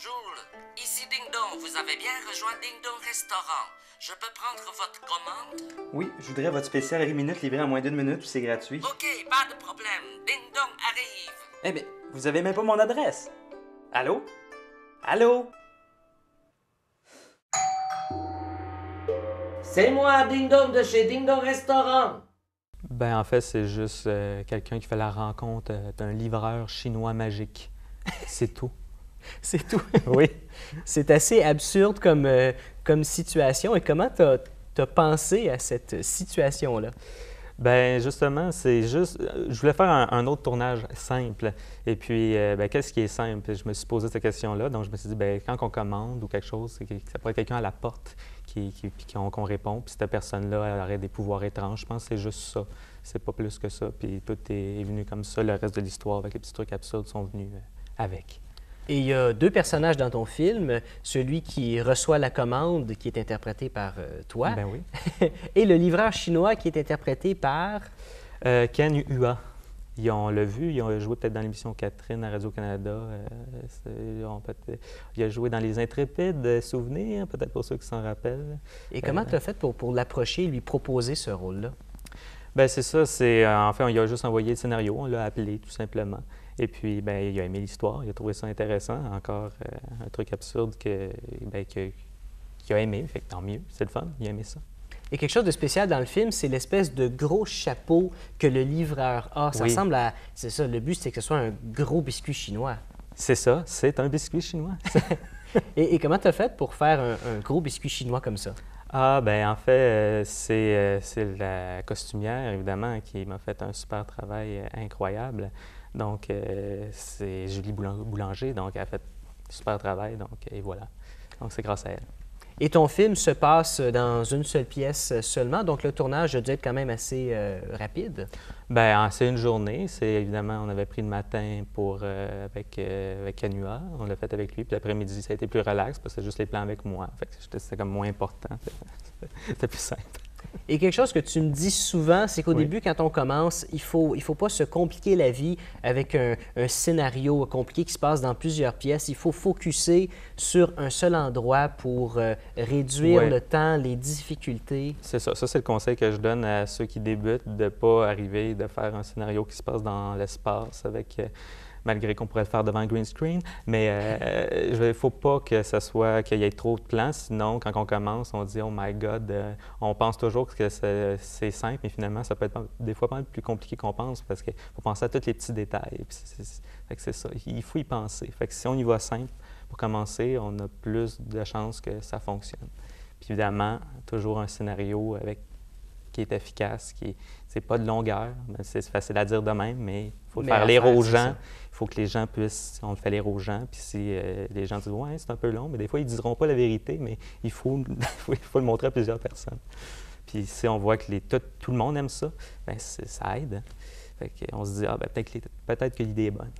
Bonjour, ici Ding Dong. Vous avez bien rejoint Ding Dong Restaurant. Je peux prendre votre commande? Oui, je voudrais votre spécial riz minute livré en moins d'une minute, puis c'est gratuit. Ok, pas de problème. Ding Dong arrive. Eh bien, vous avez même pas mon adresse. Allô? Allô? C'est moi, Ding Dong, de chez Ding Dong Restaurant. Ben, en fait, c'est juste quelqu'un qui fait la rencontre d'un livreur chinois magique. C'est tout. C'est tout. Oui. C'est assez absurde comme situation. Et comment tu as pensé à cette situation-là? Ben justement, c'est juste. Je voulais faire un autre tournage simple. Et puis, ben, qu'est-ce qui est simple? Je me suis posé cette question-là. Donc, je me suis dit, ben, quand on commande ou quelque chose, ça pourrait être quelqu'un à la porte qu'on répond. Puis, cette personne-là, elle aurait des pouvoirs étranges. Je pense que c'est juste ça. C'est pas plus que ça. Puis, tout est venu comme ça. Le reste de l'histoire, avec les petits trucs absurdes, sont venus avec. Et il y a deux personnages dans ton film, celui qui reçoit la commande, qui est interprété par toi, Ben oui. et le livreur chinois, qui est interprété par... Ken Hua. On l'a vu, ils ont joué peut-être dans l'émission Catherine à Radio-Canada. Il a joué dans Les Intrépides, Souvenirs, peut-être pour ceux qui s'en rappellent. Et comment tu as fait pour l'approcher et lui proposer ce rôle-là? Bien, c'est ça. En fait, il a juste envoyé le scénario, on l'a appelé tout simplement. Et puis, bien, il a aimé l'histoire, il a trouvé ça intéressant. Encore un truc absurde qu'il a aimé, fait que tant mieux, c'est le fun, il a aimé ça. Et quelque chose de spécial dans le film, c'est l'espèce de gros chapeau que le livreur a. Ça Oui. ressemble à... C'est ça, le but, c'est que ce soit un gros biscuit chinois. C'est ça, c'est un biscuit chinois. Et comment tu as fait pour faire un gros biscuit chinois comme ça? Ah, ben en fait, c'est la costumière, évidemment, qui m'a fait un super travail incroyable. Donc, c'est Julie Boulanger, donc elle a fait un super travail, donc, et voilà. Donc, c'est grâce à elle. Et ton film se passe dans une seule pièce seulement, donc le tournage a dû être quand même assez rapide. Bien, c'est une journée. C'est évidemment, on avait pris le matin avec Kanua. On l'a fait avec lui. Puis l'après-midi, ça a été plus relax parce que c'est juste les plans avec moi. Fait que c'était comme moins important. C'était plus simple. Et quelque chose que tu me dis souvent, c'est qu'au Oui. début, quand on commence, il faut pas se compliquer la vie avec un scénario compliqué qui se passe dans plusieurs pièces. Il faut focusser sur un seul endroit pour réduire Ouais. le temps, les difficultés. C'est ça. Ça, c'est le conseil que je donne à ceux qui débutent, de ne pas arriver, de faire un scénario qui se passe dans l'espace avec... malgré qu'on pourrait le faire devant un green screen, mais il ne faut pas que ça soit qu'il y ait trop de plans, sinon, quand on commence, on dit « Oh my God », on pense toujours que c'est simple, mais finalement, ça peut être des fois pas mal plus compliqué qu'on pense, parce qu'il faut penser à tous les petits détails. Fait que c'est ça, il faut y penser. Fait que si on y va simple, pour commencer, on a plus de chances que ça fonctionne. Puis évidemment, toujours un scénario qui est efficace, c'est pas de longueur, c'est facile à dire de même, mais il faut le faire lire aux gens. Il faut que les gens puissent, on le fait lire aux gens, puis si les gens disent « Ouais, c'est un peu long », mais des fois, ils ne diront pas la vérité, mais il faut le montrer à plusieurs personnes. Puis si on voit que tout le monde aime ça, bien, ça aide. Fait qu'on se dit « Ah, ben, peut-être que l'idée est bonne ».